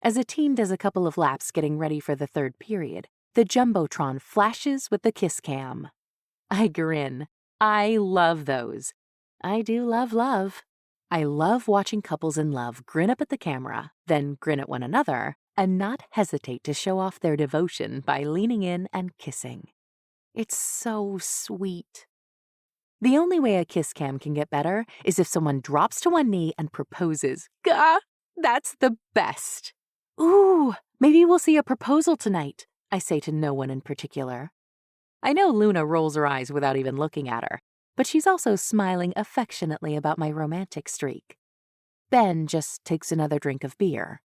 As a team does a couple of laps getting ready for the third period, the Jumbotron flashes with the kiss cam. I grin. I love those. I do love love. I love watching couples in love grin up at the camera, then grin at one another, and not hesitate to show off their devotion by leaning in and kissing. It's so sweet. The only way a kiss cam can get better is if someone drops to one knee and proposes. Gah! That's the best. Ooh, maybe we'll see a proposal tonight, I say to no one in particular. I know Luna rolls her eyes without even looking at her, but she's also smiling affectionately about my romantic streak. Ben just takes another drink of beer.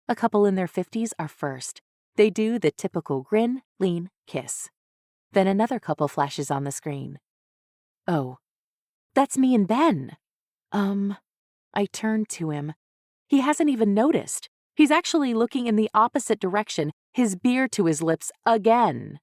A couple in their 50s are first. They do the typical grin, lean, kiss. Then another couple flashes on the screen. Oh, that's me and Ben. I turn to him. He hasn't even noticed. He's actually looking in the opposite direction, his beer to his lips again.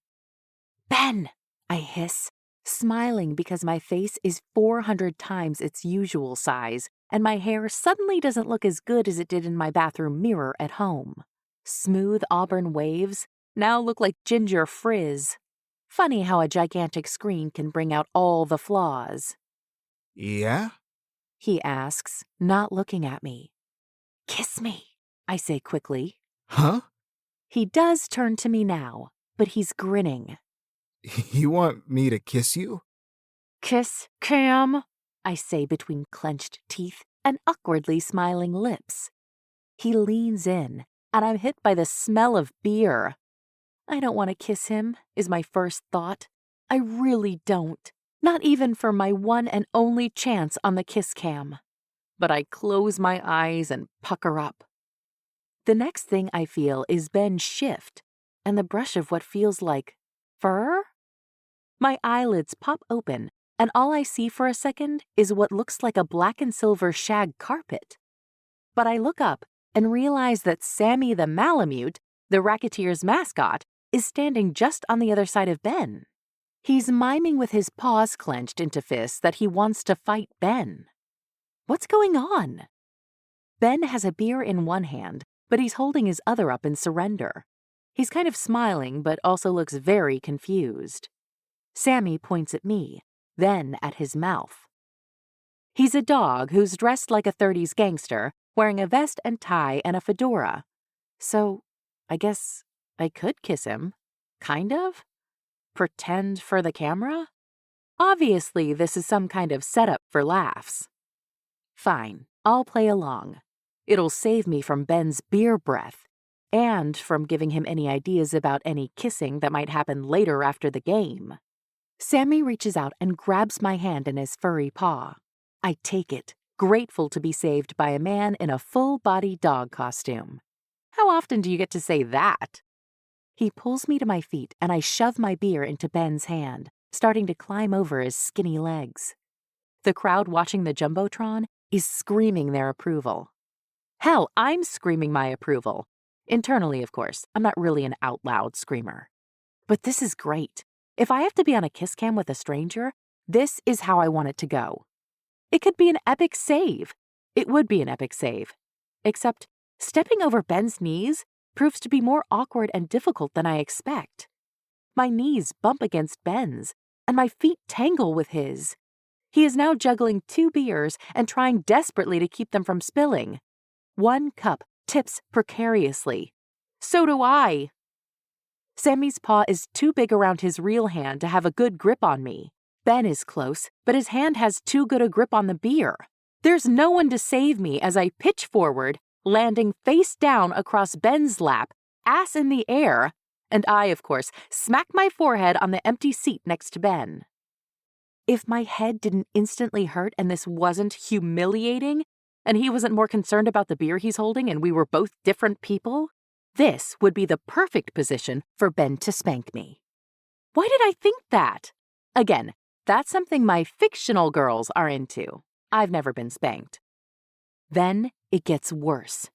Ben, I hiss, smiling because my face is 400 times its usual size, and my hair suddenly doesn't look as good as it did in my bathroom mirror at home. Smooth auburn waves now look like ginger frizz. Funny how a gigantic screen can bring out all the flaws. Yeah? He asks, not looking at me. Kiss me, I say quickly. Huh? He does turn to me now, but he's grinning. You want me to kiss you? Kiss, Cam, I say between clenched teeth and awkwardly smiling lips. He leans in, and I'm hit by the smell of beer. I don't want to kiss him, is my first thought. I really don't. Not even for my one and only chance on the kiss cam. But I close my eyes and pucker up. The next thing I feel is Ben shift, and the brush of what feels like fur? My eyelids pop open, and all I see for a second is what looks like a black and silver shag carpet. But I look up and realize that Sammy the Malamute, the Racketeer's mascot, is standing just on the other side of Ben. He's miming with his paws clenched into fists that he wants to fight Ben. What's going on? Ben has a beer in one hand, but he's holding his other up in surrender. He's kind of smiling, but also looks very confused. Sammy points at me, then at his mouth. He's a dog who's dressed like a 30s gangster, wearing a vest and tie and a fedora. So, I guess I could kiss him. Kind of? Pretend for the camera? Obviously, this is some kind of setup for laughs. Fine, I'll play along. It'll save me from Ben's beer breath, and from giving him any ideas about any kissing that might happen later after the game. Sammy reaches out and grabs my hand in his furry paw. I take it, grateful to be saved by a man in a full-body dog costume. How often do you get to say that? He pulls me to my feet, and I shove my beer into Ben's hand, starting to climb over his skinny legs. The crowd watching the Jumbotron is screaming their approval. Hell, I'm screaming my approval. Internally, of course, I'm not really an out-loud screamer. But this is great. If I have to be on a kiss cam with a stranger, this is how I want it to go. It could be an epic save. It would be an epic save. Except, stepping over Ben's knees proves to be more awkward and difficult than I expect. My knees bump against Ben's, and my feet tangle with his. He is now juggling 2 beers and trying desperately to keep them from spilling. One cup tips precariously. So do I. Sammy's paw is too big around his real hand to have a good grip on me. Ben is close, but his hand has too good a grip on the beer. There's no one to save me as I pitch forward, landing face down across Ben's lap, ass in the air, and I, of course, smack my forehead on the empty seat next to Ben. If my head didn't instantly hurt and this wasn't humiliating, and he wasn't more concerned about the beer he's holding and we were both different people, this would be the perfect position for Ben to spank me. Why did I think that? Again, that's something my fictional girls are into. I've never been spanked. Then it gets worse.